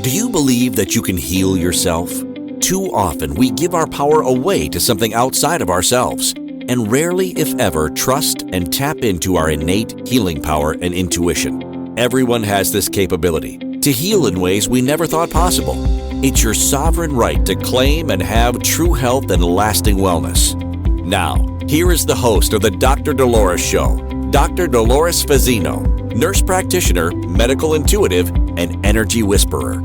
Do you believe that you can heal yourself? Too often, we give our power away to something outside of ourselves, and rarely, if ever, trust and tap into our innate healing power and intuition. Everyone has this capability to heal in ways we never thought possible. It's your sovereign right to claim and have true health and lasting wellness. Now, here is the host of the Dr. Dolores Show, Dr. Dolores Fazzino, nurse practitioner, medical intuitive, and energy whisperer.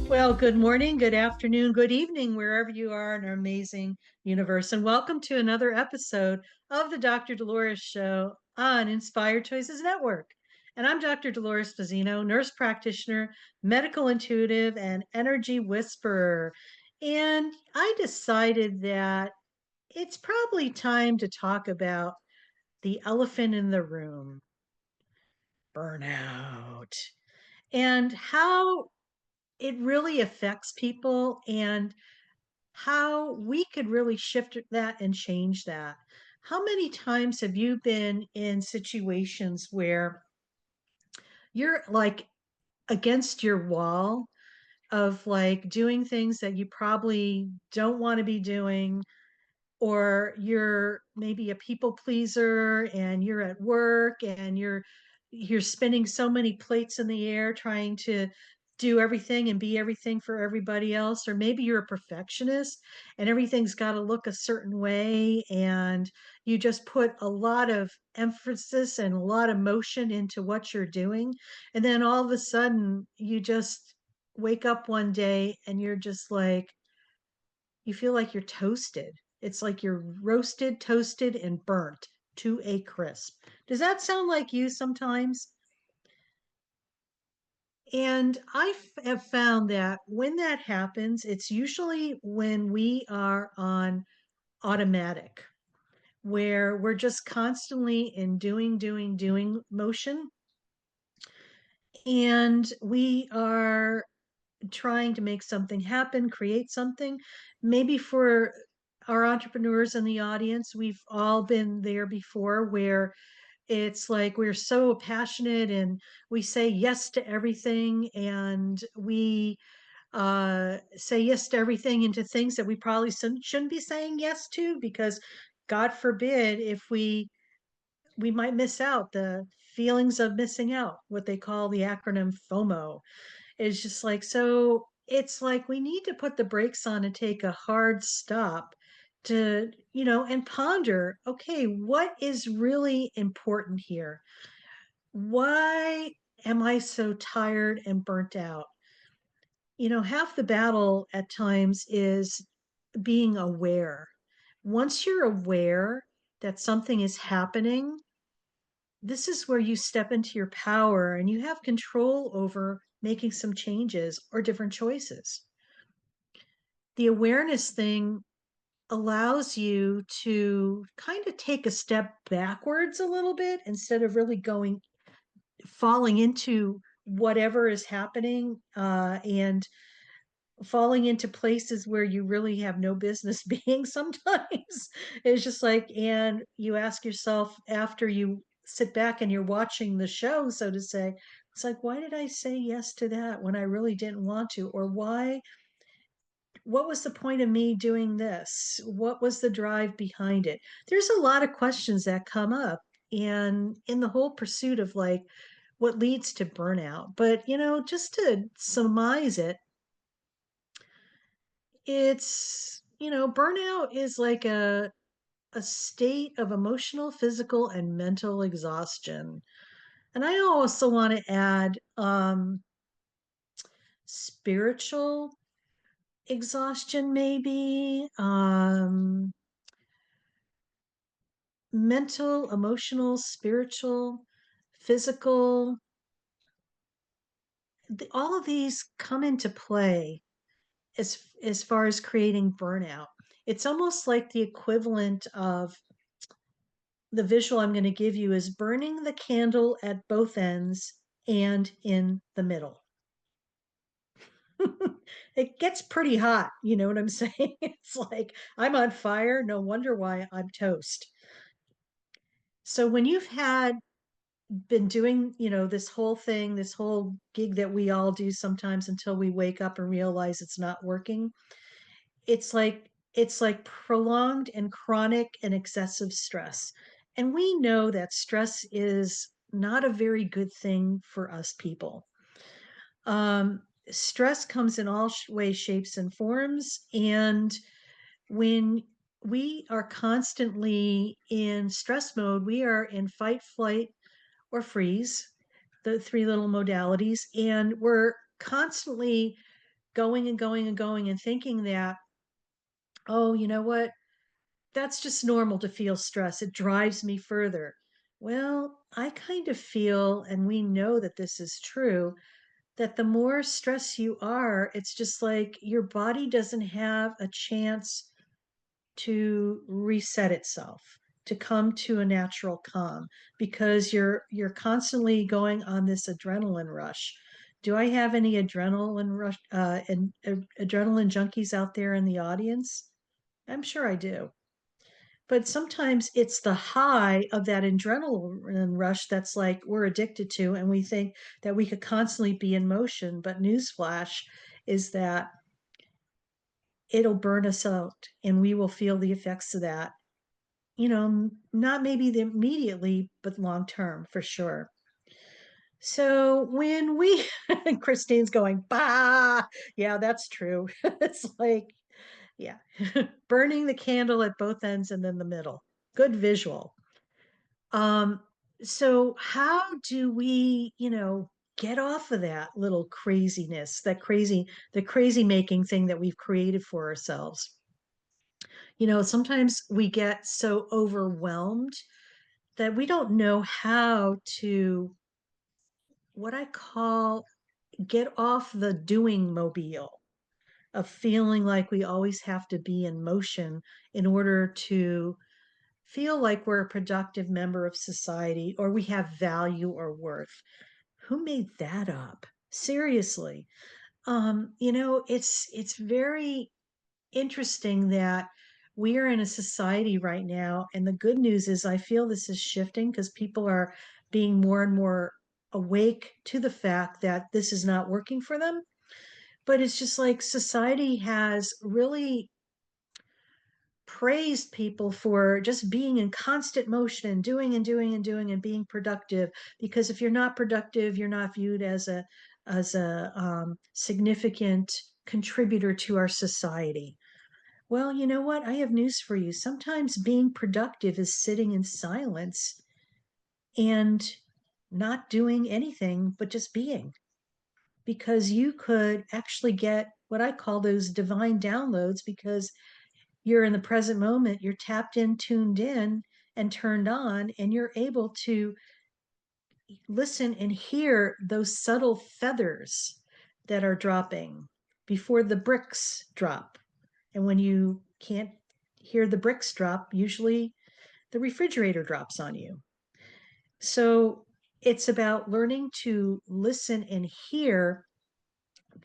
Well, good morning, good afternoon, good evening, wherever you are in our amazing universe. And welcome to another episode of the Dr. Dolores Show on Inspired Choices Network. And I'm Dr. Dolores Fazzino, nurse practitioner, medical intuitive, and energy whisperer. And I decided that it's probably time to talk about the elephant in the room, burnout, and how it really affects people and how we could really shift that and change that. How many times have you been in situations where you're like against your wall of like doing things that you probably don't want to be doing, or you're maybe a people pleaser and you're at work and you're spinning so many plates in the air trying to do everything and be everything for everybody else, or maybe you're a perfectionist and everything's got to look a certain way and you just put a lot of emphasis and a lot of motion into what you're doing, and then all of a sudden you just wake up one day and you're just like, you feel like you're toasted. It's like you're roasted, toasted, and burnt to a crisp. Does that sound like you sometimes? And have found that when that happens, it's usually when we are on automatic, where we're just constantly in doing motion. And we are trying to make something happen, create something. Maybe for our entrepreneurs in the audience, we've all been there before where it's like we're so passionate and we say yes to everything, and we say yes to everything into things that we probably shouldn't be saying yes to, because God forbid if we might miss out the feelings of missing out, what they call the acronym FOMO. Is just like, so it's like we need to put the brakes on and take a hard stop to, and ponder, okay, what is really important here? Why am I so tired and burnt out? Half the battle at times is being aware. Once you're aware that something is happening, this is where you step into your power and you have control over making some changes or different choices. The awareness thing allows you to kind of take a step backwards a little bit instead of really falling into whatever is happening, and falling into places where you really have no business being sometimes. It's just like, and you ask yourself after you sit back and you're watching the show, so to say, it's like, why did I say yes to that when I really didn't want to? Or what was the point of me doing this? What was the drive behind it? There's a lot of questions that come up, and in the whole pursuit of like what leads to burnout. But, just to surmise it, burnout is like a state of emotional, physical, and mental exhaustion. And I also want to add spiritual exhaustion, maybe, mental, emotional, spiritual, physical. All of these come into play as far as creating burnout. It's almost like the equivalent of the visual I'm going to give you is burning the candle at both ends and in the middle. It gets pretty hot, you know what I'm saying? It's like I'm on fire, no wonder why I'm toast. So when you've had been doing, this whole thing, this whole gig that we all do sometimes until we wake up and realize it's not working. It's like prolonged and chronic and excessive stress. And we know that stress is not a very good thing for us people. Stress comes in all ways, shapes, and forms. And when we are constantly in stress mode, we are in fight, flight, or freeze, the three little modalities. And we're constantly going and going and going and thinking that, oh, you know what? That's just normal to feel stress. It drives me further. Well, I kind of feel, and we know that this is true, that the more stress you are, it's just like your body doesn't have a chance to reset itself, to come to a natural calm, because you're constantly going on this adrenaline rush. Do I have any adrenaline rush and adrenaline junkies out there in the audience? I'm sure I do. But sometimes it's the high of that adrenaline rush that's like we're addicted to, and we think that we could constantly be in motion. But newsflash is that it'll burn us out and we will feel the effects of that, not maybe immediately, but long term for sure. So when we, Christine's going, bah, yeah, that's true. It's like, yeah, burning the candle at both ends and then the middle. Good visual. Um, so how do we, get off of that little craziness, the crazy making thing that we've created for ourselves? Sometimes we get so overwhelmed that we don't know how to, what I call, get off the doing mobile of feeling like we always have to be in motion in order to feel like we're a productive member of society or we have value or worth. Who made that up? Seriously. It's very interesting that we are in a society right now, and the good news is I feel this is shifting because people are being more and more awake to the fact that this is not working for them. But it's just like society has really praised people for just being in constant motion and doing and doing and doing and being productive, because if you're not productive, you're not viewed as a significant contributor to our society. Well, you know what? I have news for you. Sometimes being productive is sitting in silence and not doing anything but just being, because you could actually get what I call those divine downloads because you're in the present moment, you're tapped in, tuned in, and turned on, and you're able to listen and hear those subtle feathers that are dropping before the bricks drop. And when you can't hear the bricks drop, usually the refrigerator drops on you. So it's about learning to listen and hear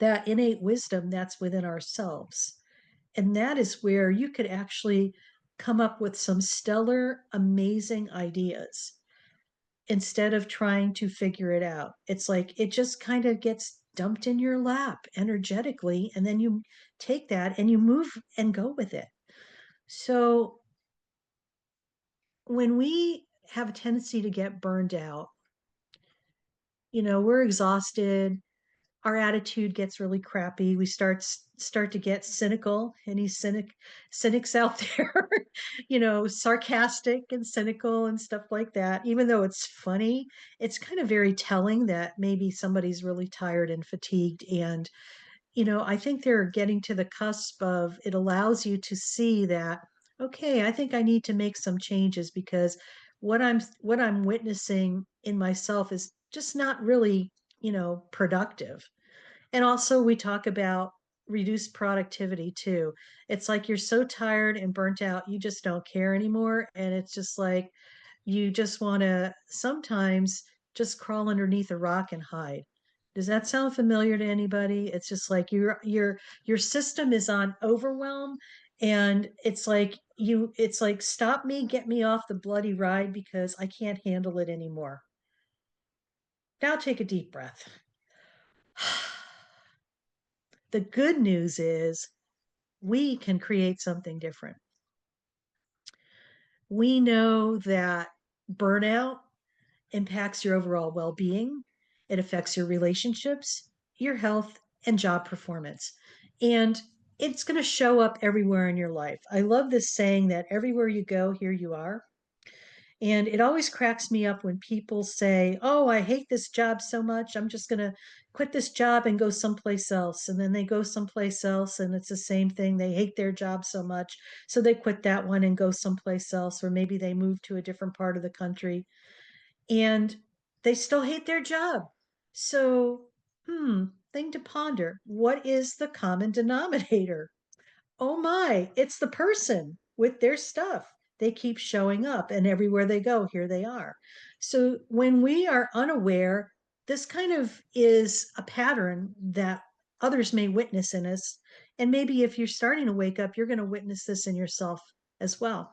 that innate wisdom that's within ourselves. And that is where you could actually come up with some stellar, amazing ideas instead of trying to figure it out. It's like it just kind of gets dumped in your lap energetically, and then you take that and you move and go with it. So when we have a tendency to get burned out, we're exhausted, our attitude gets really crappy. We start to get cynical. Any cynics out there, sarcastic and cynical and stuff like that. Even though it's funny, it's kind of very telling that maybe somebody's really tired and fatigued. And I think they're getting to the cusp of it allows you to see that, okay, I think I need to make some changes because what I'm witnessing in myself is just not really, productive. And also, we talk about reduced productivity too. It's like you're so tired and burnt out, you just don't care anymore. And it's just like you just want to sometimes just crawl underneath a rock and hide. Does that sound familiar to anybody? It's just like your system is on overwhelm, and it's like stop me, get me off the bloody ride because I can't handle it anymore. Now take a deep breath. The good news is we can create something different. We know that burnout impacts your overall well being, it affects your relationships, your health, and job performance. And it's going to show up everywhere in your life. I love this saying that everywhere you go, here you are. And it always cracks me up when people say, "Oh, I hate this job so much. I'm just going to quit this job and go someplace else." And then they go someplace else and it's the same thing. They hate their job so much. So they quit that one and go someplace else. Or maybe they move to a different part of the country and they still hate their job. So, thing to ponder. What is the common denominator? Oh my, it's the person with their stuff. They keep showing up, and everywhere they go, here they are. So when we are unaware, this kind of is a pattern that others may witness in us. And maybe if you're starting to wake up, you're going to witness this in yourself as well.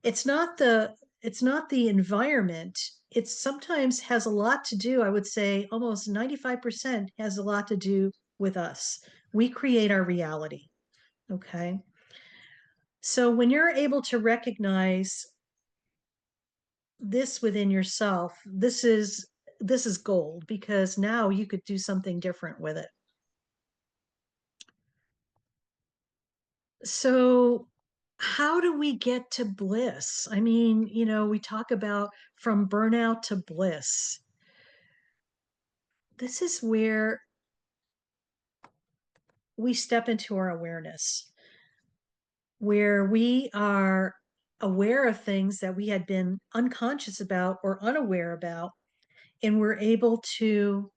It's not the it's not the environment. It sometimes has a lot to do, I would say almost 95% has a lot to do with us. We create our reality. Okay. So when you're able to recognize this within yourself, this is gold because now you could do something different with it. So how do we get to bliss? I mean, we talk about from burnout to bliss. This is where we step into our awareness, where we are aware of things that we had been unconscious about or unaware about, and we're able to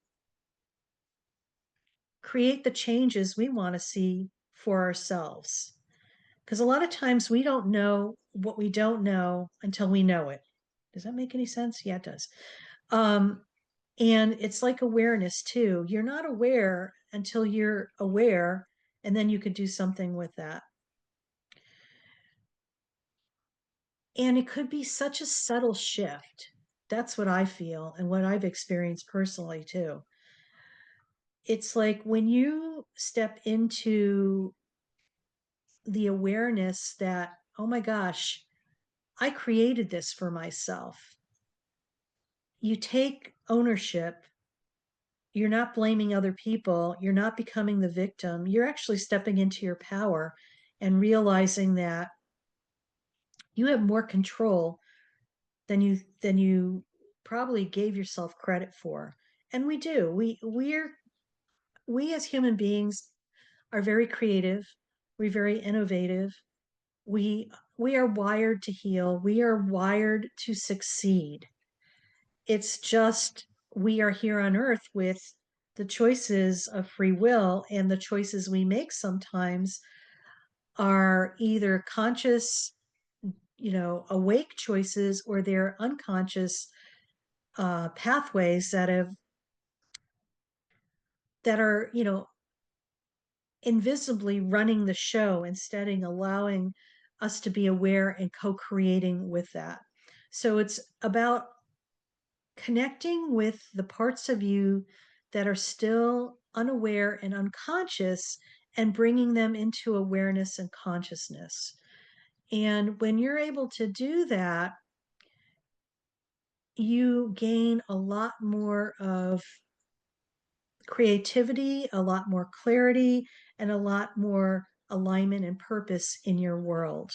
create the changes we want to see for ourselves. Because a lot of times we don't know what we don't know until we know it. Does that make any sense? Yeah, it does. Um, and it's like awareness too. You're not aware until you're aware, and then you could do something with that. And it could be such a subtle shift. That's what I feel and what I've experienced personally too. It's like when you step into the awareness that, oh my gosh, I created this for myself. You take ownership. You're not blaming other people. You're not becoming the victim. You're actually stepping into your power and realizing that you have more control than you probably gave yourself credit for. And we do. We as human beings are very creative. We're very innovative. We are wired to heal. We are wired to succeed. It's just we are here on earth with the choices of free will, and the choices we make sometimes are either conscious, awake choices, or they're unconscious pathways that are invisibly running the show instead of allowing us to be aware and co-creating with that. So it's about connecting with the parts of you that are still unaware and unconscious and bringing them into awareness and consciousness. And when you're able to do that, you gain a lot more of creativity, a lot more clarity, and a lot more alignment and purpose in your world.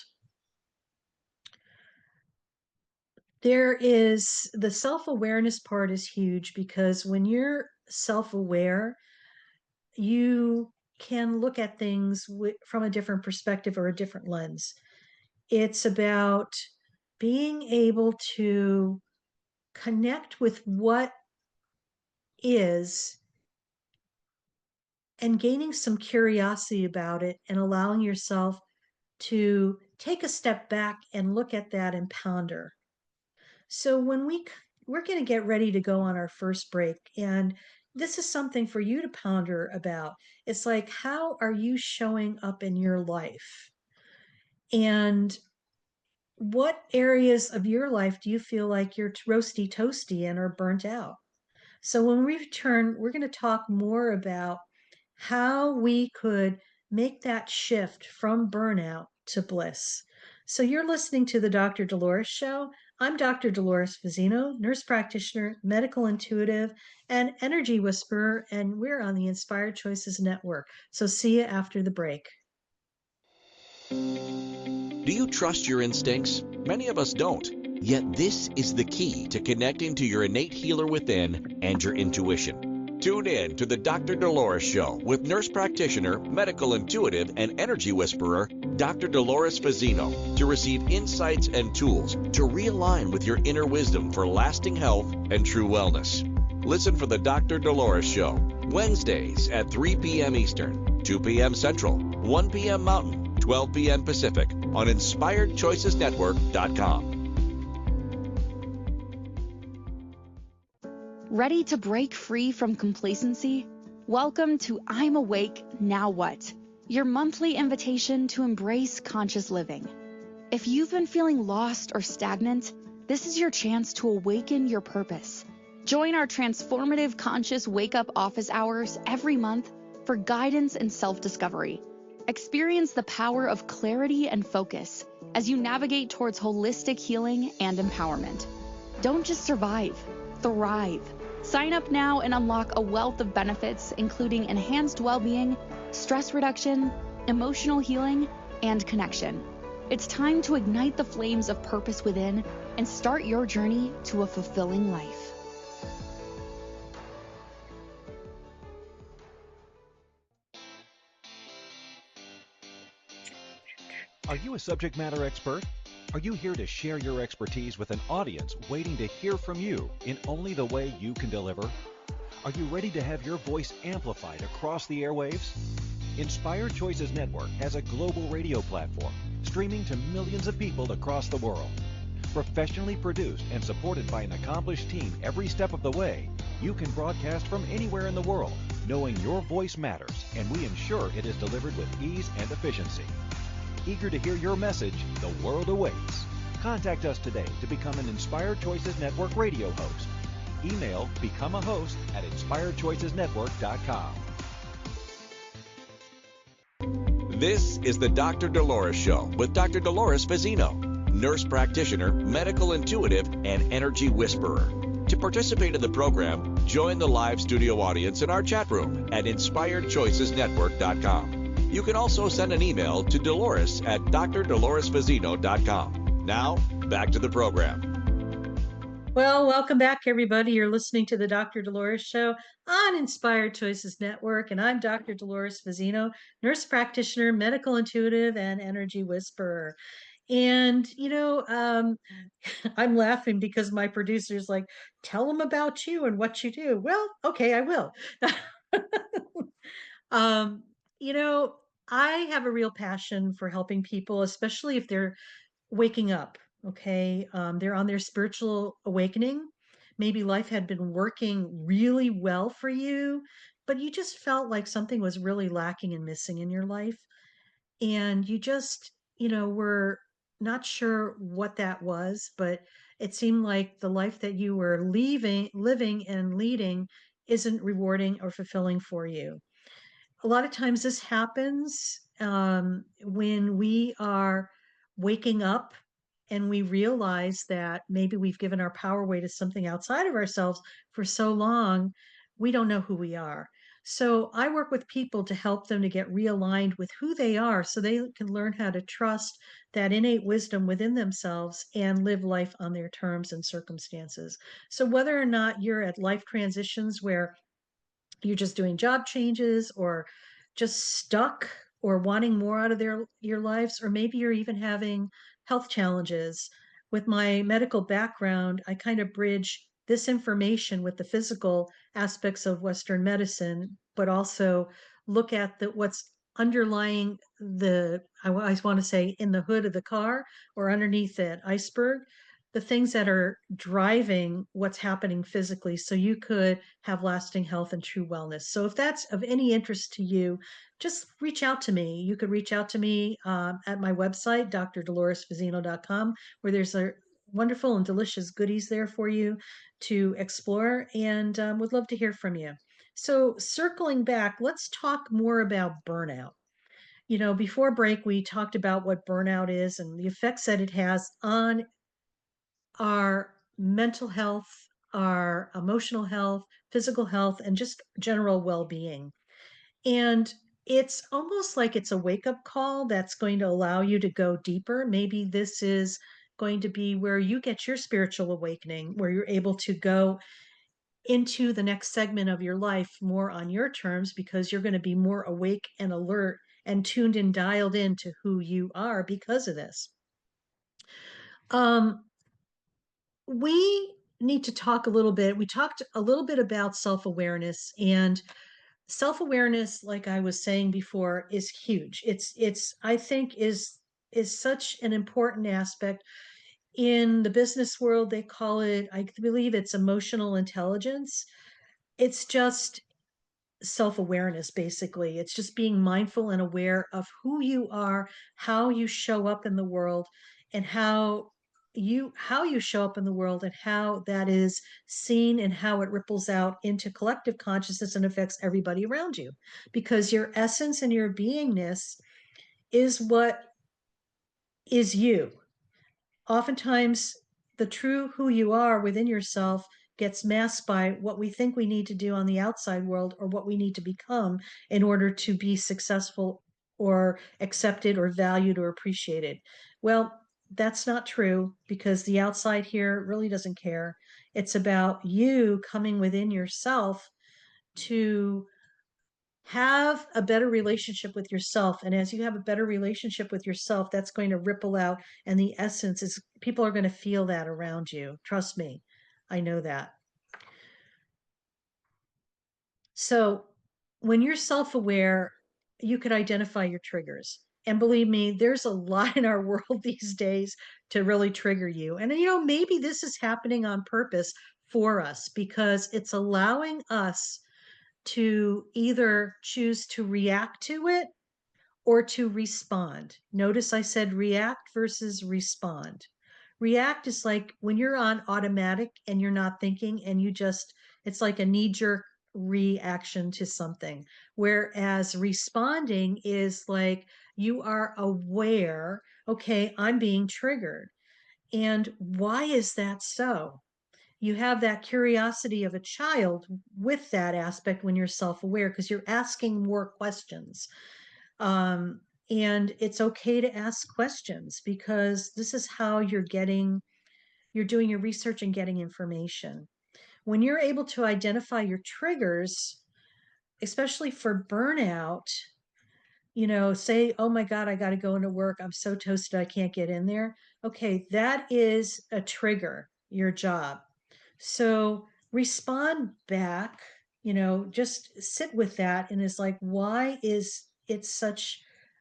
There is the self awareness part is huge because when you're self aware, you can look at things from a different perspective or a different lens. It's about being able to connect with what is and gaining some curiosity about it and allowing yourself to take a step back and look at that and ponder. So when we're going to get ready to go on our first break, and this is something for you to ponder about. It's like, how are you showing up in your life? And what areas of your life do you feel like you're roasty toasty and are burnt out? So when we return, we're going to talk more about how we could make that shift from burnout to bliss. So you're listening to the Dr. Dolores Show. I'm Dr. Dolores Fazzino, nurse practitioner, medical intuitive, and energy whisperer, and we're on the Inspired Choices Network. So see you after the break. Do you trust your instincts? Many of us don't. Yet this is the key to connecting to your innate healer within and your intuition. Tune in to the Dr. Dolores Show with nurse practitioner, medical intuitive, and energy whisperer, Dr. Dolores Fazzino, to receive insights and tools to realign with your inner wisdom for lasting health and true wellness. Listen for the Dr. Dolores Show, Wednesdays at 3 p.m. Eastern, 2 p.m. Central, 1 p.m. Mountain, 12 p.m. Pacific on InspiredChoicesNetwork.com. Ready to break free from complacency? Welcome to I'm Awake, Now What? Your monthly invitation to embrace conscious living. If you've been feeling lost or stagnant, this is your chance to awaken your purpose. Join our transformative conscious wake-up office hours every month for guidance and self-discovery. Experience the power of clarity and focus as you navigate towards holistic healing and empowerment. Don't just survive, thrive. Sign up now and unlock a wealth of benefits, including enhanced well-being, stress reduction, emotional healing, and connection. It's time to ignite the flames of purpose within and start your journey to a fulfilling life. Are you a subject matter expert? Are you here to share your expertise with an audience waiting to hear from you in only the way you can deliver? Are you ready to have your voice amplified across the airwaves? Inspired Choices Network has a global radio platform streaming to millions of people across the world. Professionally produced and supported by an accomplished team every step of the way, you can broadcast from anywhere in the world, knowing your voice matters, and we ensure it is delivered with ease and efficiency. Eager to hear your message, the world awaits. Contact us today to become an Inspired Choices Network radio host. Email become a host at inspiredchoicesnetwork.com. This is the Dr. Dolores Show with Dr. Dolores Fazzino, nurse practitioner, medical intuitive, and energy whisperer. To participate in the program, join the live studio audience in our chat room at inspiredchoicesnetwork.com. You can also send an email to Dolores at drdoloresfazzino.com. Now, back to the program. Well, welcome back, everybody. You're listening to the Dr. Dolores Show on Inspired Choices Network, and I'm Dr. Dolores Fazzino, nurse practitioner, medical intuitive, and energy whisperer. And, I'm laughing because my producer's like, tell them about you and what you do. Well, okay, I will. Um, you know, I have a real passion for helping people, especially if they're waking up. Okay. They're on their spiritual awakening. Maybe life had been working really well for you, but you just felt like something was really lacking and missing in your life. And you just, were not sure what that was, but it seemed like the life that you were living and leading isn't rewarding or fulfilling for you. A lot of times this happens when we are waking up and we realize that maybe we've given our power away to something outside of ourselves for so long, we don't know who we are. So I work with people to help them to get realigned with who they are so they can learn how to trust that innate wisdom within themselves and live life on their terms and circumstances. So whether or not you're at life transitions where you're just doing job changes or just stuck or wanting more out of your lives, or maybe you're even having health challenges. With my medical background, I kind of bridge this information with the physical aspects of Western medicine, but also look at what's underlying I always want to say in the hood of the car or underneath that iceberg, the things that are driving what's happening physically so you could have lasting health and true wellness. So if that's of any interest to you, just reach out to me. You could reach out to me at my website, drdoloresfazzino.com, where there's a wonderful and delicious goodies there for you to explore, and would love to hear from you. So, circling back, let's talk more about burnout. Before break, we talked about what burnout is and the effects that it has on our mental health, our emotional health, physical health, and just general well being. And it's almost like it's a wake up call that's going to allow you to go deeper. Maybe this is going to be where you get your spiritual awakening, where you're able to go into the next segment of your life more on your terms because you're going to be more awake and alert and tuned and dialed into who you are because of this. Um, we need to talk a little bit. We talked a little bit about self awareness, and self awareness, like I was saying before, is huge. I think is such an important aspect. In the business world, they call it, I believe it's emotional intelligence. It's just self-awareness, basically. It's just being mindful and aware of who you are, how you show up in the world, and how you show up in the world, and how that is seen, and how it ripples out into collective consciousness and affects everybody around you, because your essence and your beingness is what is you. Oftentimes, the true who you are within yourself gets masked by what we think we need to do on the outside world, or what we need to become in order to be successful or accepted or valued or appreciated. Well, that's not true, because the outside here really doesn't care. It's about you coming within yourself to have a better relationship with yourself. And as you have a better relationship with yourself, that's going to ripple out. And the essence is, people are going to feel that around you. Trust me, I know that. So when you're self aware, you could identify your triggers. And believe me, there's a lot in our world these days to really trigger you. And, maybe this is happening on purpose for us, because it's allowing us to either choose to react to it or to respond. Notice I said react versus respond. React is like when you're on automatic and you're not thinking, and it's like a knee jerk reaction to something. Whereas responding is like you are aware, okay, I'm being triggered. And why is that so? You have that curiosity of a child with that aspect when you're self aware, because you're asking more questions. Um, and it's okay to ask questions, because this is how you're doing your research and getting information. When you're able to identify your triggers, especially for burnout, say, oh my God, I got to go into work. I'm so toasted, I can't get in there. Okay, that is a trigger, your job. So respond back, just sit with that, and is like, why is it such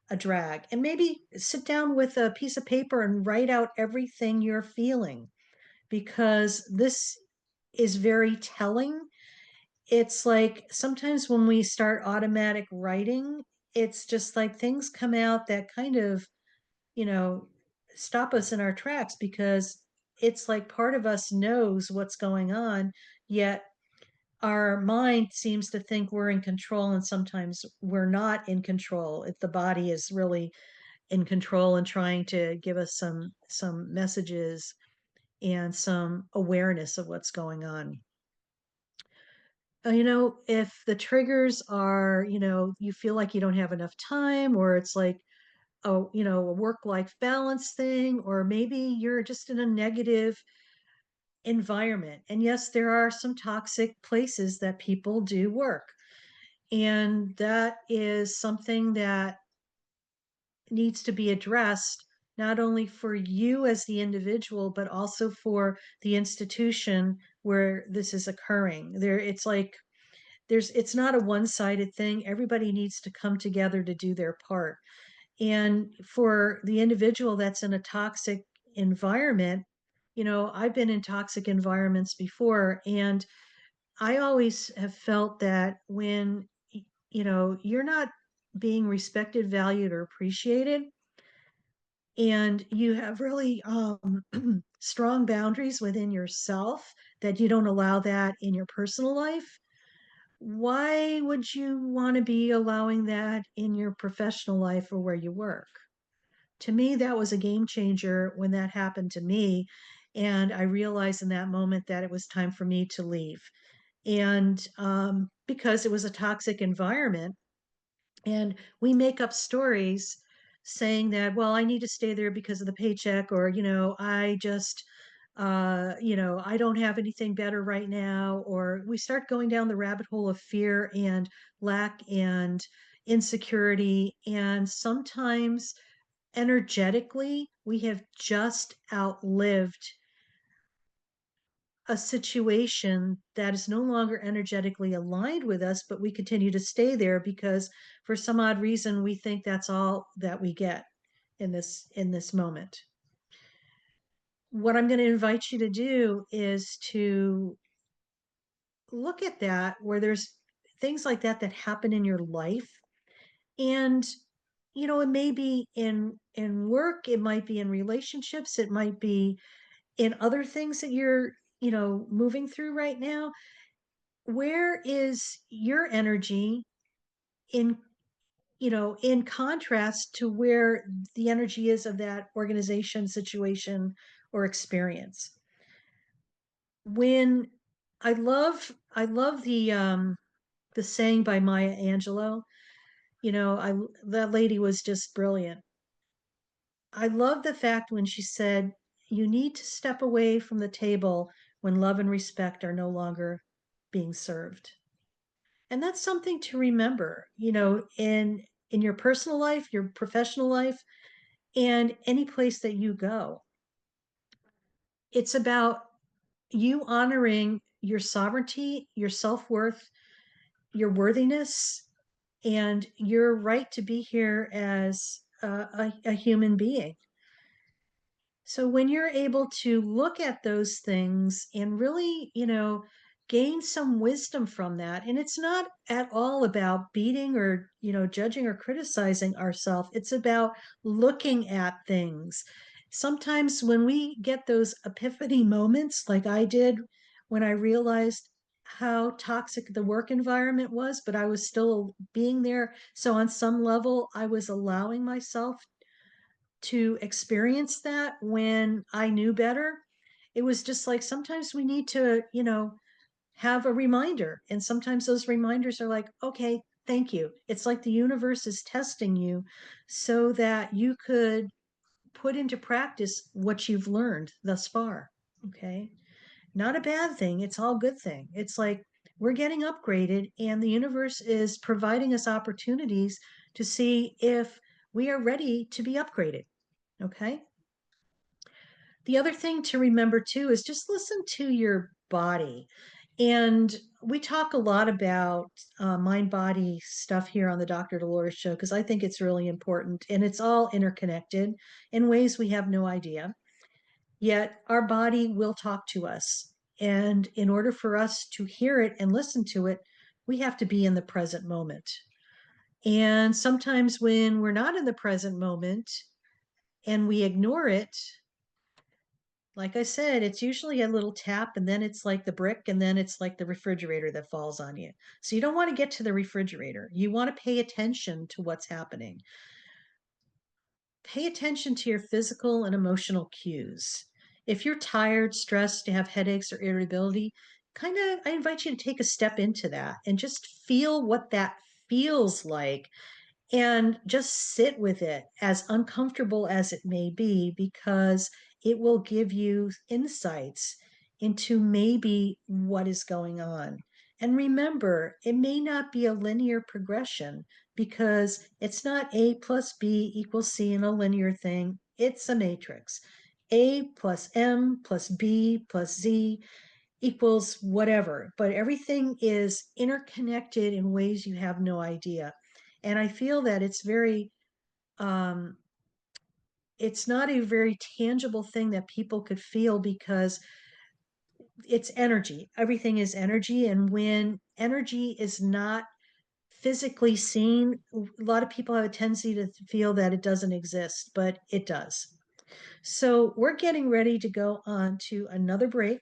a drag? And maybe sit down with a piece of paper and write out everything you're feeling, because this is very telling. It's like sometimes when we start automatic writing, it's just like things come out that kind of, you know, stop us in our tracks, because it's like part of us knows what's going on, yet our mind seems to think we're in control, and sometimes we're not in control. If the body is really in control and trying to give us some messages and some awareness of what's going on. If the triggers are, you feel like you don't have enough time, or it's like a work life balance thing, or maybe you're just in a negative environment. And yes, there are some toxic places that people do work. And that is something that needs to be addressed, not only for you as the individual, but also for the institution where this is occurring. It's like it's not a one-sided thing. Everybody needs to come together to do their part. And for the individual that's in a toxic environment, I've been in toxic environments before, and I always have felt that when, you're not being respected, valued, or appreciated, and you have really strong boundaries within yourself, that you don't allow that in your personal life, why would you want to be allowing that in your professional life or where you work? To me, that was a game changer when that happened to me. And I realized in that moment that it was time for me to leave. And because it was a toxic environment, and we make up stories saying that, well, I need to stay there because of the paycheck, or, I just, I don't have anything better right now. Or we start going down the rabbit hole of fear and lack and insecurity. And sometimes energetically, we have just outlived a situation that is no longer energetically aligned with us, but we continue to stay there because for some odd reason we think that's all that we get in this moment. What I'm going to invite you to do is to look at that, where there's things like that that happen in your life. And it may be in work, it might be in relationships, it might be in other things that you're moving through right now. Where is your energy in in contrast to where the energy is of that organization, situation, or experience? When I love the saying by Maya Angelou. I That lady was just brilliant. I love the fact when she said, you need to step away from the table when love and respect are no longer being served. And that's something to remember, in your personal life, your professional life, and any place that you go. It's about you honoring your sovereignty, your self-worth, your worthiness, and your right to be here as a human being. So when you're able to look at those things and really, gain some wisdom from that, and it's not at all about beating or, judging or criticizing ourselves. It's about looking at things. Sometimes when we get those epiphany moments, like I did when I realized how toxic the work environment was, but I was still being there. So on some level, I was allowing myself to experience that when I knew better. It was just like sometimes we need to, have a reminder. And sometimes those reminders are like, okay, thank you. It's like the universe is testing you so that you could put into practice what you've learned thus far. Okay. Not a bad thing. It's all good thing. It's like we're getting upgraded and the universe is providing us opportunities to see if we are ready to be upgraded. Okay. The other thing to remember too is just listen to your body. And we talk a lot about mind body stuff here on the Dr. Dolores show because I think it's really important and it's all interconnected in ways we have no idea. Yet our body will talk to us. And in order for us to hear it and listen to it, we have to be in the present moment. And sometimes when we're not in the present moment and we ignore it, like I said, it's usually a little tap and then it's like the brick and then it's like the refrigerator that falls on you. So you don't want to get to the refrigerator. You want to pay attention to what's happening. Pay attention to your physical and emotional cues. If you're tired, stressed, you have headaches or irritability, I invite you to take a step into that and just feel what that feels like and just sit with it, as uncomfortable as it may be, because it will give you insights into maybe what is going on. And remember, it may not be a linear progression because it's not A plus B equals C in a linear thing. It's a matrix. A plus M plus B plus Z equals whatever, but everything is interconnected in ways you have no idea. And I feel that um, it's not a very tangible thing that people could feel because it's energy. Everything is energy. And when energy is not physically seen. A lot of people have a tendency to feel that it doesn't exist, but it does. So we're getting ready to go on to another break.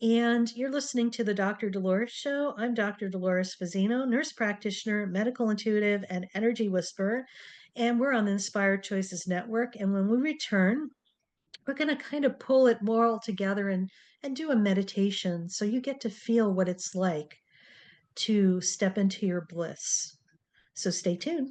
And you're listening to the Dr. Dolores Show. I'm Dr. Dolores Fazzino, nurse practitioner, medical intuitive, and energy whisperer. And we're on the Inspired Choices Network. And when we return, we're going to kind of pull it more all together and do a meditation so you get to feel what it's like to step into your bliss. So stay tuned.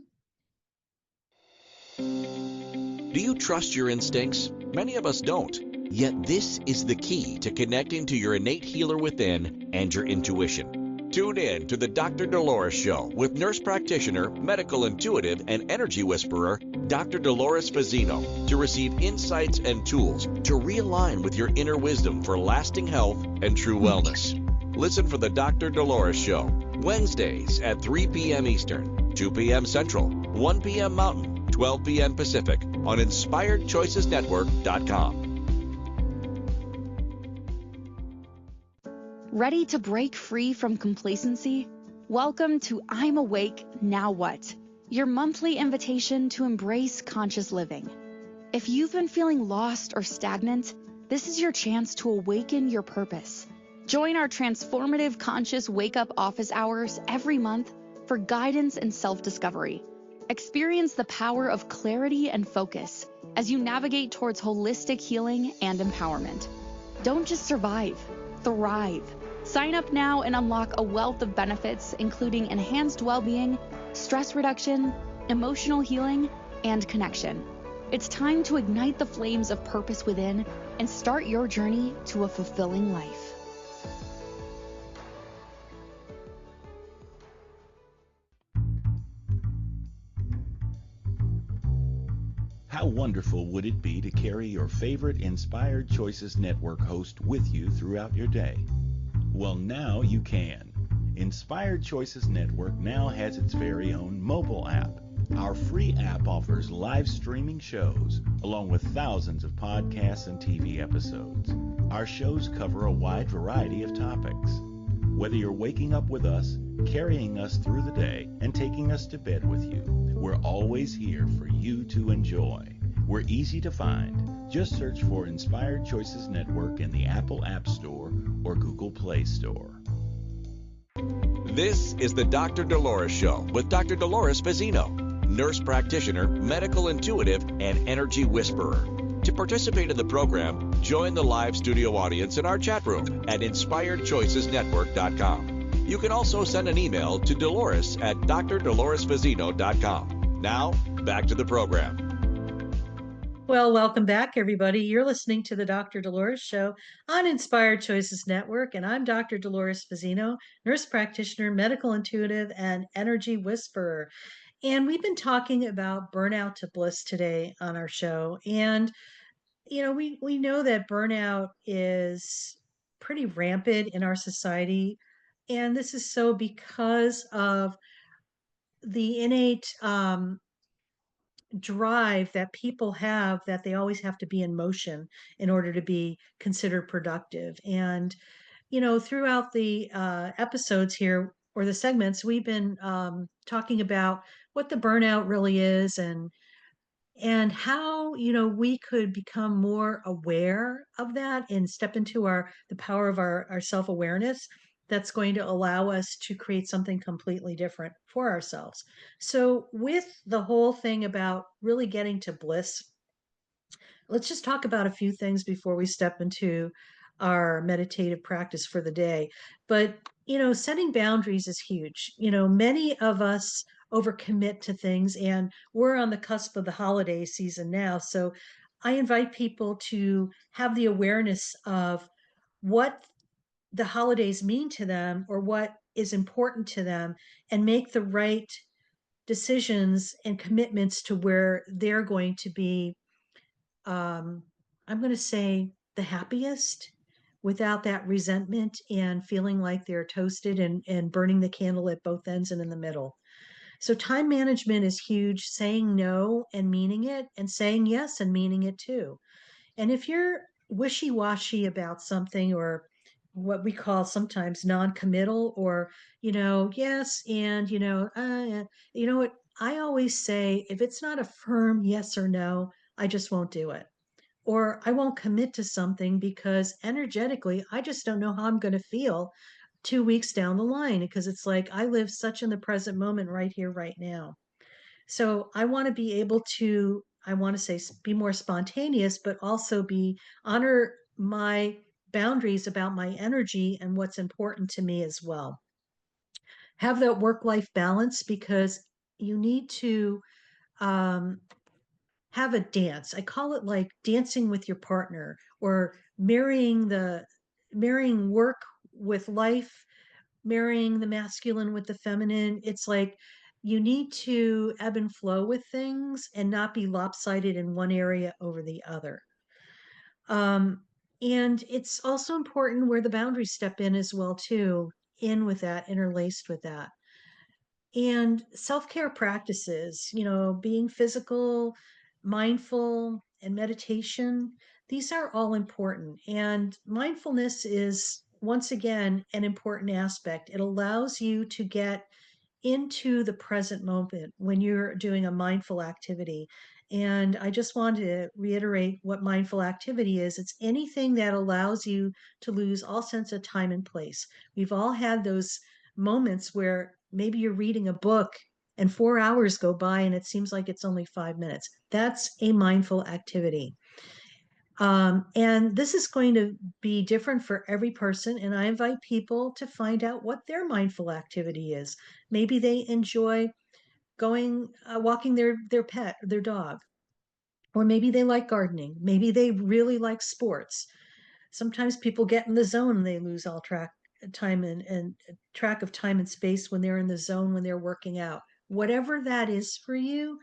Do you trust your instincts? Many of us don't. Yet this is the key to connecting to your innate healer within and your intuition. Tune in to the Dr. Dolores Show with nurse practitioner, medical intuitive, and energy whisperer, Dr. Dolores Fazzino, to receive insights and tools to realign with your inner wisdom for lasting health and true wellness. Listen for the Dr. Dolores Show, Wednesdays at 3 p.m. Eastern, 2 p.m. Central, 1 p.m. Mountain, 12 p.m. Pacific on InspiredChoicesNetwork.com. Ready to break free from complacency? Welcome to I'm Awake, Now What? Your monthly invitation to embrace conscious living. If you've been feeling lost or stagnant, this is your chance to awaken your purpose. Join our transformative conscious wake-up office hours every month for guidance and self-discovery. Experience the power of clarity and focus as you navigate towards holistic healing and empowerment. Don't just survive, thrive. Sign up now and unlock a wealth of benefits, including enhanced well-being, stress reduction, emotional healing, and connection. It's time to ignite the flames of purpose within and start your journey to a fulfilling life. How wonderful would it be to carry your favorite Inspired Choices Network host with you throughout your day? Well, now you can. Inspired Choices Network now has its very own mobile app. Our free app offers live streaming shows, along with thousands of podcasts and TV episodes. Our shows cover a wide variety of topics. Whether you're waking up with us, carrying us through the day, and taking us to bed with you, we're always here for you to enjoy. We're easy to find. Just search for Inspired Choices Network in the Apple App Store or Google Play Store. This is the Dr. Dolores Show with Dr. Dolores Fazzino, nurse practitioner, medical intuitive, and energy whisperer. To participate in the program, join the live studio audience in our chat room at InspiredChoicesNetwork.com. You can also send an email to Dolores at drdoloresfazzino.com. Now, back to the program. Well, welcome back, everybody. You're listening to the Dr. Dolores Show on Inspired Choices Network, and I'm Dr. Dolores Fazzino, nurse practitioner, medical intuitive, and energy whisperer. And we've been talking about burnout to bliss today on our show. And, we know that burnout is pretty rampant in our society. And this is so because of the innate drive that people have that they always have to be in motion in order to be considered productive. And, throughout the episodes here or the segments, we've been talking about what the burnout really is and how we could become more aware of that and step into the power of our self-awareness that's going to allow us to create something completely different for ourselves. So with the whole thing about really getting to bliss, let's just talk about a few things before we step into our meditative practice for the day. But setting boundaries is huge. Many of us overcommit to things, and we're on the cusp of the holiday season now. So I invite people to have the awareness of what the holidays mean to them or what is important to them and make the right decisions and commitments to where they're going to be, I'm going to say, the happiest without that resentment and feeling like they're toasted and burning the candle at both ends and in the middle. So time management is huge, saying no and meaning it, and saying yes and meaning it too. And if you're wishy-washy about something, or what we call sometimes non-committal, or, yes, and, you know what? I always say, if it's not a firm yes or no, I just won't do it. Or I won't commit to something because energetically, I just don't know how I'm going to feel 2 weeks down the line, because it's like I live such in the present moment right here, right now. So I want to be able to, I want to say, be more spontaneous, but also honor my boundaries about my energy and what's important to me as well. Have that work-life balance, because you need to um, have a dance. I call it like dancing with your partner, or marrying work with life, marrying the masculine with the feminine. It's like you need to ebb and flow with things and not be lopsided in one area over the other. Um, and it's also important where the boundaries step in as well too, in with that, interlaced with that. And self-care practices, being physical, mindful, and meditation, these are all important. And mindfulness is, once again, an important aspect. It allows you to get into the present moment when you're doing a mindful activity. And I just want to reiterate what mindful activity is. It's anything that allows you to lose all sense of time and place. We've all had those moments where maybe you're reading a book and 4 hours go by and it seems like it's only 5 minutes. That's a mindful activity. And this is going to be different for every person. And I invite people to find out what their mindful activity is. Maybe they enjoy walking their pet, their dog, or maybe they like gardening. Maybe they really like sports. Sometimes people get in the zone and they lose all time and track of time and space when they're in the zone, when they're working out. Whatever that is for you,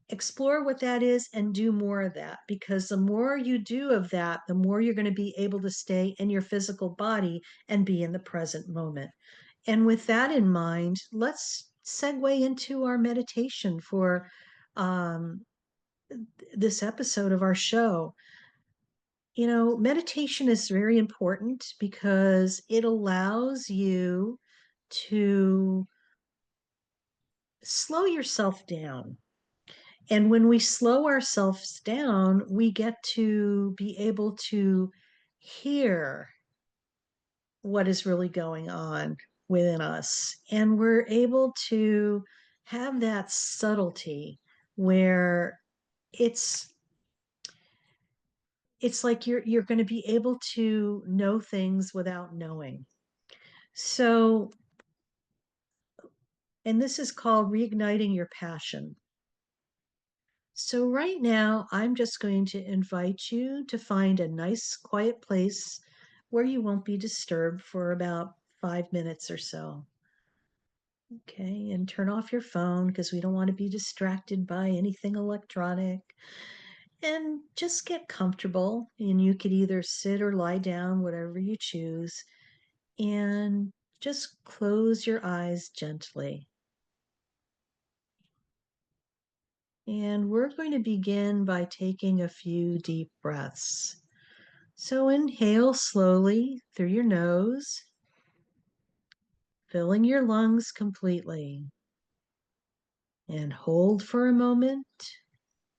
explore what that is and do more of that, because the more you do of that, the more you're going to be able to stay in your physical body and be in the present moment. And with that in mind, let's segue into our meditation for um, this episode of our show. Meditation is very important because it allows you to slow yourself down. And when we slow ourselves down, we get to be able to hear what is really going on within us. And we're able to have that subtlety where it's it's like you're going to be able to know things without knowing. So, and this is called reigniting your passion. So, right now, I'm just going to invite you to find a nice, quiet place where you won't be disturbed for about 5 minutes or so. Okay, and turn off your phone because we don't want to be distracted by anything electronic. And just get comfortable. And you could either sit or lie down, whatever you choose. And just close your eyes gently. And we're going to begin by taking a few deep breaths. So inhale slowly through your nose, filling your lungs completely. And hold for a moment,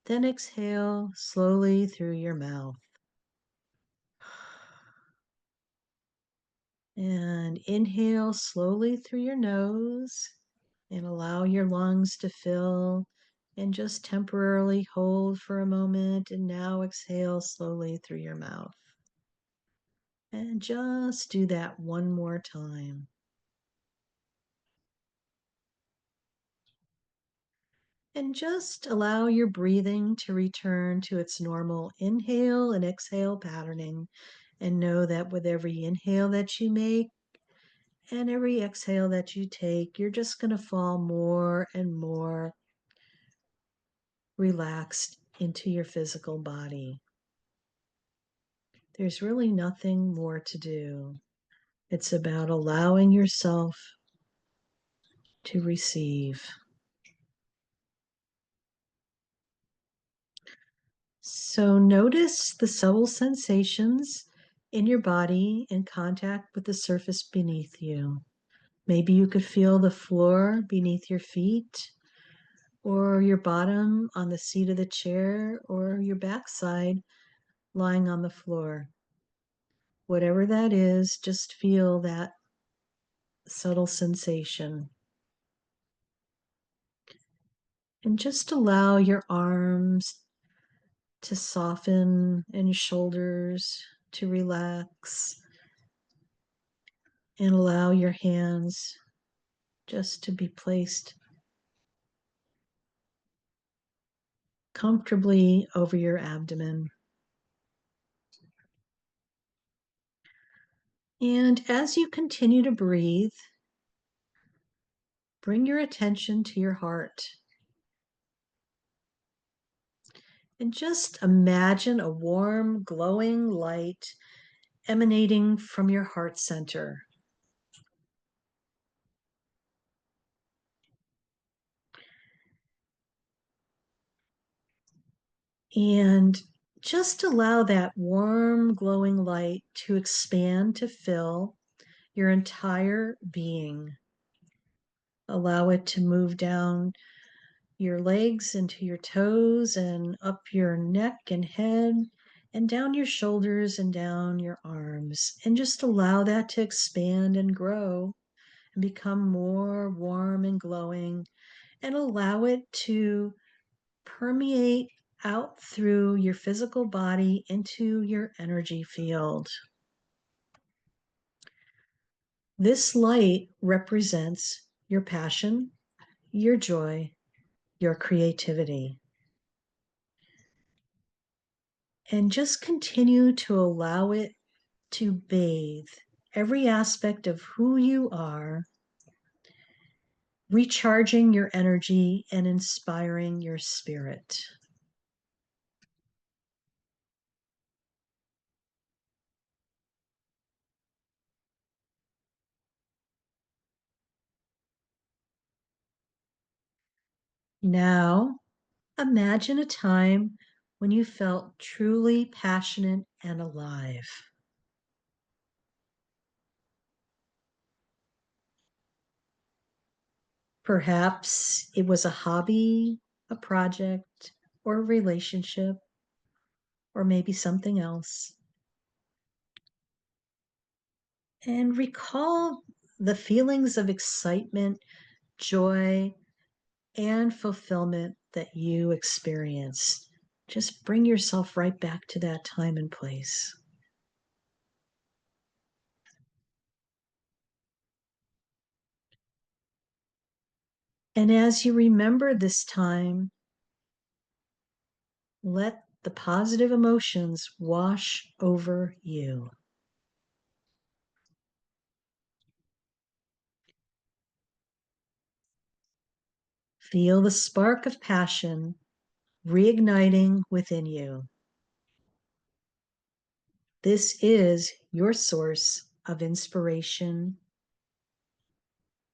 then exhale slowly through your mouth. And inhale slowly through your nose and allow your lungs to fill, and just temporarily hold for a moment, and now exhale slowly through your mouth. And just do that one more time. And just allow your breathing to return to its normal inhale and exhale patterning. And know that with every inhale that you make and every exhale that you take, you're just going to fall more and more relaxed into your physical body. There's really nothing more to do. It's about allowing yourself to receive. So notice the subtle sensations in your body in contact with the surface beneath you. Maybe you could feel the floor beneath your feet, or your bottom on the seat of the chair, or your backside lying on the floor. Whatever that is, just feel that subtle sensation. And just allow your arms to soften and shoulders to relax. And allow your hands just to be placed comfortably over your abdomen. And as you continue to breathe, bring your attention to your heart. And just imagine a warm, glowing light emanating from your heart center. And just allow that warm, glowing light to expand to fill your entire being. Allow it to move down your legs into your toes and up your neck and head and down your shoulders and down your arms. And just allow that to expand and grow and become more warm and glowing, and allow it to permeate out through your physical body into your energy field. This light represents your passion, your joy, your creativity. And just continue to allow it to bathe every aspect of who you are, recharging your energy and inspiring your spirit. Now, imagine a time when you felt truly passionate and alive. Perhaps it was a hobby, a project, or a relationship, or maybe something else. And recall the feelings of excitement, joy, and fulfillment that you experienced. Just bring yourself right back to that time and place. And as you remember this time, let the positive emotions wash over you. Feel the spark of passion reigniting within you. This is your source of inspiration,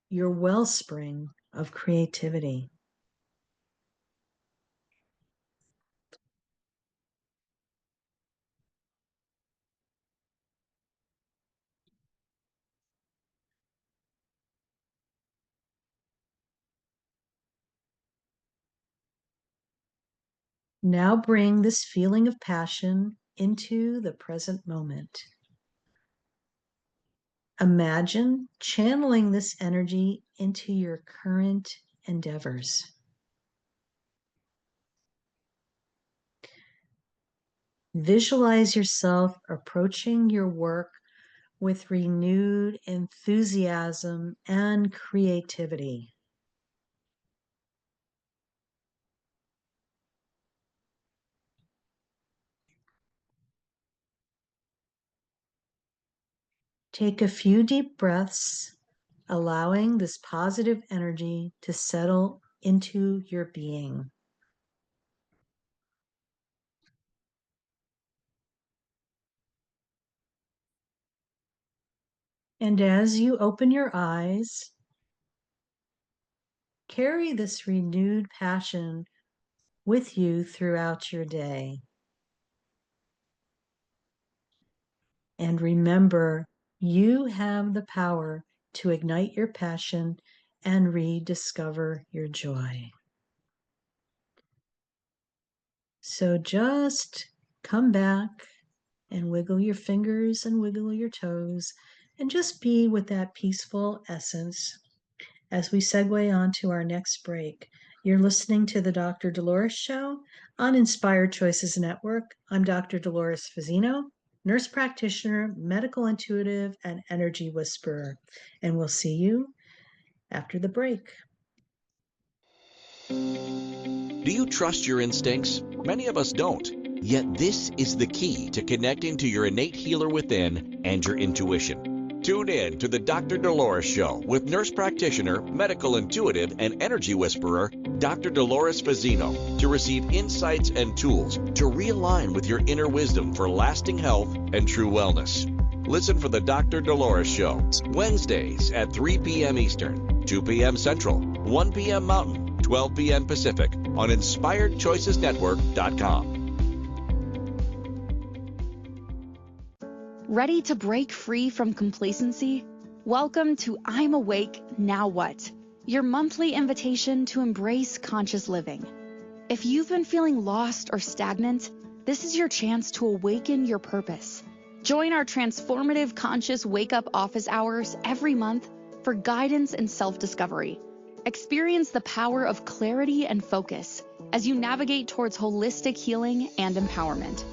your wellspring of creativity. Now bring this feeling of passion into the present moment. Imagine channeling this energy into your current endeavors. Visualize yourself approaching your work with renewed enthusiasm and creativity. Take a few deep breaths, allowing this positive energy to settle into your being. And as you open your eyes, carry this renewed passion with you throughout your day. And remember, you have the power to ignite your passion and rediscover your joy. So just come back and wiggle your fingers and wiggle your toes and just be with that peaceful essence as we segue on to our next break. You're listening to the Dr. Dolores Show on Inspired Choices Network. I'm Dr. Dolores Fazzino, nurse practitioner, medical intuitive, and energy whisperer. And we'll see you after the break. Do you trust your instincts? Many of us don't. Yet this is the key to connecting to your innate healer within and your intuition. Tune in to the Dr. Dolores Show with nurse practitioner, medical intuitive, and energy whisperer, Dr. Dolores Fazzino, to receive insights and tools to realign with your inner wisdom for lasting health and true wellness. Listen for the Dr. Dolores Show, Wednesdays at 3 p.m. Eastern, 2 p.m. Central, 1 p.m. Mountain, 12 p.m. Pacific on InspiredChoicesNetwork.com. Ready to break free from complacency? Welcome to I'm Awake, Now What? Your monthly invitation to embrace conscious living. If you've been feeling lost or stagnant, this is your chance to awaken your purpose. Join our transformative conscious wake-up office hours every month for guidance and self-discovery. Experience the power of clarity and focus as you navigate towards holistic healing and empowerment.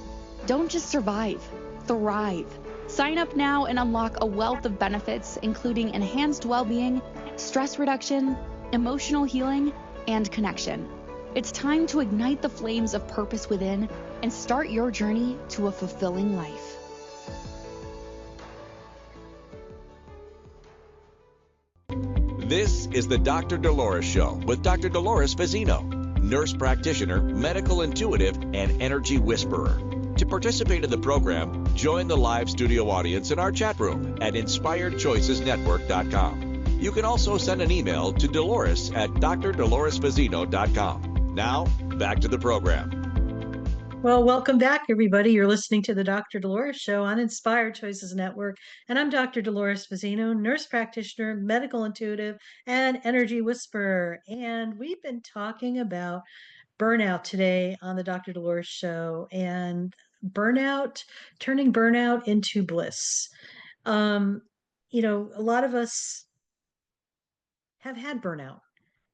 Don't just survive, thrive. Sign up now and unlock a wealth of benefits, including enhanced well-being, stress reduction, emotional healing, and connection. It's time to ignite the flames of purpose within and start your journey to a fulfilling life. This is the Dr. Dolores Show with Dr. Dolores Fazzino, nurse practitioner, medical intuitive, and energy whisperer. To participate in the program, join the live studio audience in our chat room at InspiredChoicesNetwork.com. You can also send an email to Dolores at drdoloresfazzino.com. Now, back to the program. Well, welcome back, everybody. You're listening to the Dr. Dolores Show on Inspired Choices Network. And I'm Dr. Dolores Fazzino, nurse practitioner, medical intuitive, and energy whisperer. And we've been talking about burnout today on the Dr. Dolores Show and burnout, turning burnout into bliss. A lot of us have had burnout,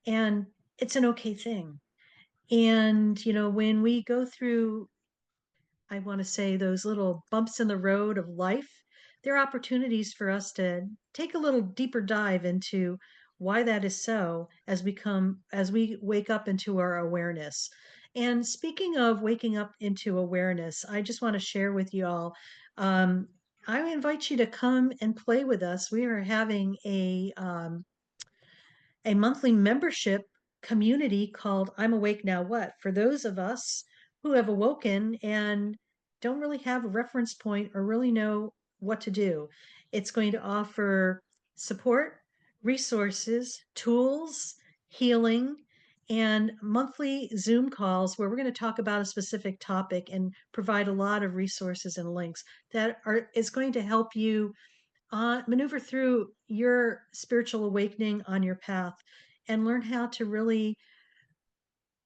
and it's an okay thing. And, when we go through, I want to say, those little bumps in the road of life, there are opportunities for us to take a little deeper dive into why that is so as we wake up into our awareness. And speaking of waking up into awareness, I just want to share with you all. I invite you to come and play with us. We are having a monthly membership community called I'm Awake Now What? For those of us who have awoken and don't really have a reference point or really know what to do. It's going to offer support, resources, tools, healing, and monthly Zoom calls where we're going to talk about a specific topic and provide a lot of resources and links that is going to help you maneuver through your spiritual awakening on your path and learn how to really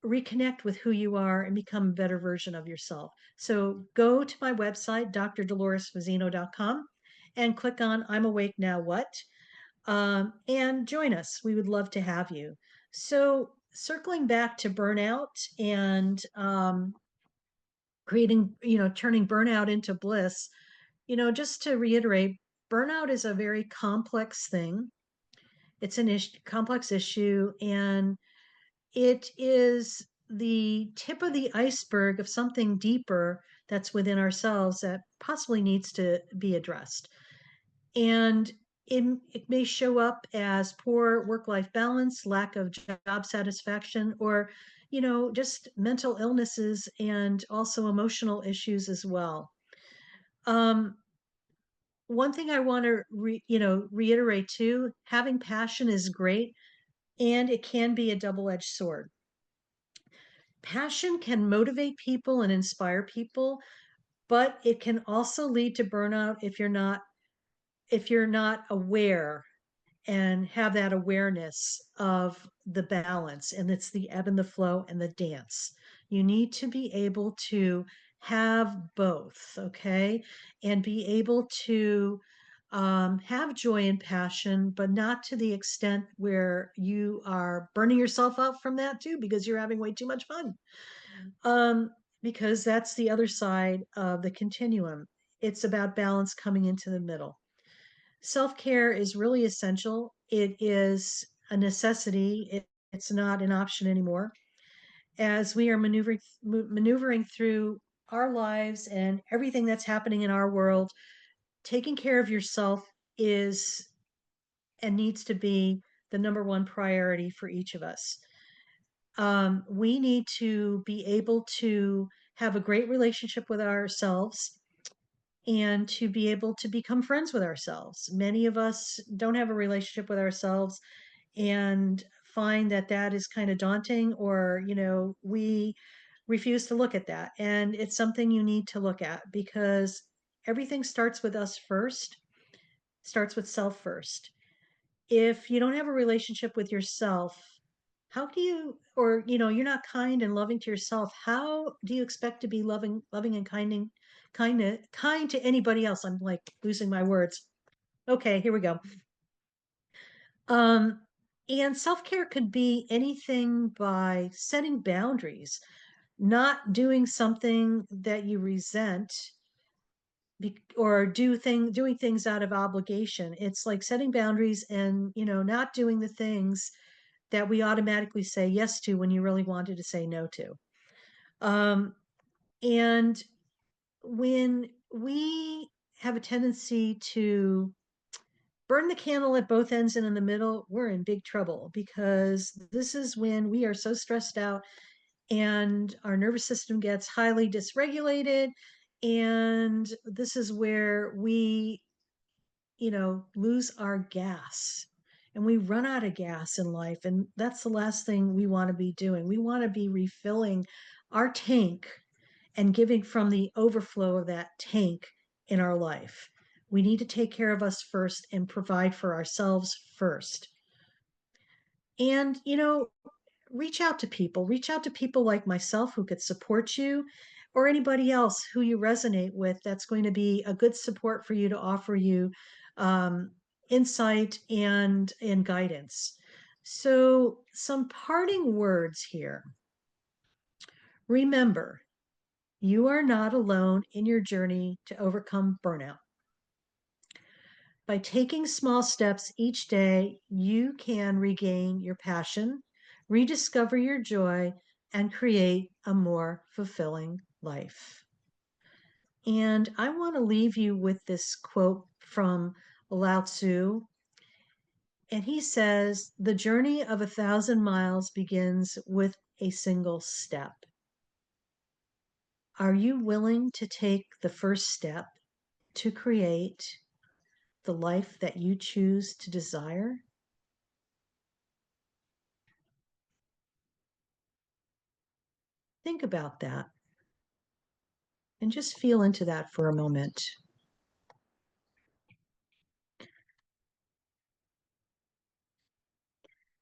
reconnect with who you are and become a better version of yourself. So go to my website, drdoloresfazzino.com, and click on I'm Awake Now What? And join us. We would love to have you. So circling back to burnout and turning burnout into bliss, just to reiterate, burnout is a very complex thing. It's an complex issue, and it is the tip of the iceberg of something deeper that's within ourselves that possibly needs to be addressed. And it may show up as poor work-life balance, lack of job satisfaction, or, just mental illnesses and also emotional issues as well. One thing I want to reiterate too, having passion is great, and it can be a double-edged sword. Passion can motivate people and inspire people, but it can also lead to burnout if you're not aware and have that awareness of the balance, and it's the ebb and the flow and the dance. You need to be able to have both, okay, and be able to have joy and passion, but not to the extent where you are burning yourself out from that too, because you're having way too much fun. Because that's the other side of the continuum. It's about balance coming into the middle. Self-care is really essential. It is a necessity. It's not an option anymore. As we are maneuvering through our lives and everything that's happening in our world, taking care of yourself is and needs to be the number one priority for each of us. We need to be able to have a great relationship with ourselves and to be able to become friends with ourselves. Many of us don't have a relationship with ourselves and find that that is kind of daunting, or, we refuse to look at that. And it's something you need to look at, because everything starts with us first, starts with self first. If you don't have a relationship with yourself, how do you, or, you're not kind and loving to yourself, how do you expect to be loving and kind to anybody else? I'm like losing my words. Okay, here we go. Um, and self-care could be anything by setting boundaries, not doing something that you resent or doing things out of obligation. It's like setting boundaries and, not doing the things that we automatically say yes to when you really wanted to say no to. And when we have a tendency to burn the candle at both ends and in the middle, we're in big trouble, because this is when we are so stressed out and our nervous system gets highly dysregulated. And this is where we, lose our gas and we run out of gas in life. And that's the last thing we want to be doing. We want to be refilling our tank and giving from the overflow of that tank in our life. We need to take care of us first and provide for ourselves first. And, reach out to people like myself who could support you, or anybody else who you resonate with that's going to be a good support for you to offer you insight and guidance. So, some parting words here. Remember, you are not alone in your journey to overcome burnout. By taking small steps each day, you can regain your passion, rediscover your joy, and create a more fulfilling life. And I want to leave you with this quote from Lao Tzu. And he says, "The journey of 1,000 miles begins with a single step." Are you willing to take the first step to create the life that you choose to desire? Think about that and just feel into that for a moment.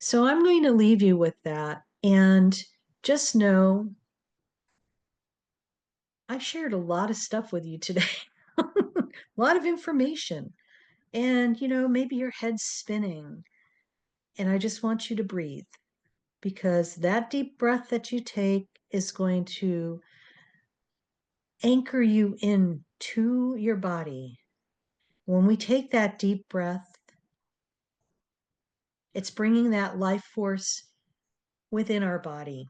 So I'm going to leave you with that, and just know I shared a lot of stuff with you today, a lot of information, and maybe your head's spinning, and I just want you to breathe, because that deep breath that you take is going to anchor you in to your body. When we take that deep breath, it's bringing that life force within our body.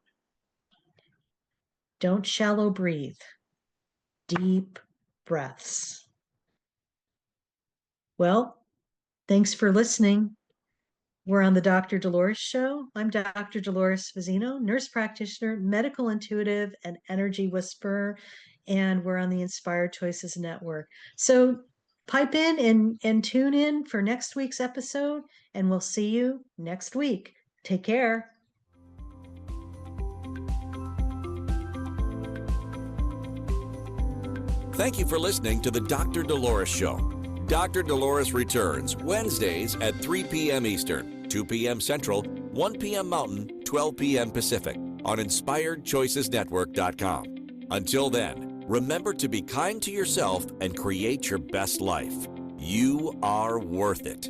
Don't shallow breathe. Deep breaths. Well, thanks for listening. We're on the Dr. Dolores Show. I'm Dr. Dolores Fazzino, nurse practitioner, medical intuitive, and energy whisperer, and we're on the Inspired Choices Network. So pipe in and tune in for next week's episode, and we'll see you next week. Take care. Thank you for listening to the Dr. Dolores Show. Dr. Dolores returns Wednesdays at 3 p.m. Eastern, 2 p.m. Central, 1 p.m. Mountain, 12 p.m. Pacific on InspiredChoicesNetwork.com. Until then, remember to be kind to yourself and create your best life. You are worth it.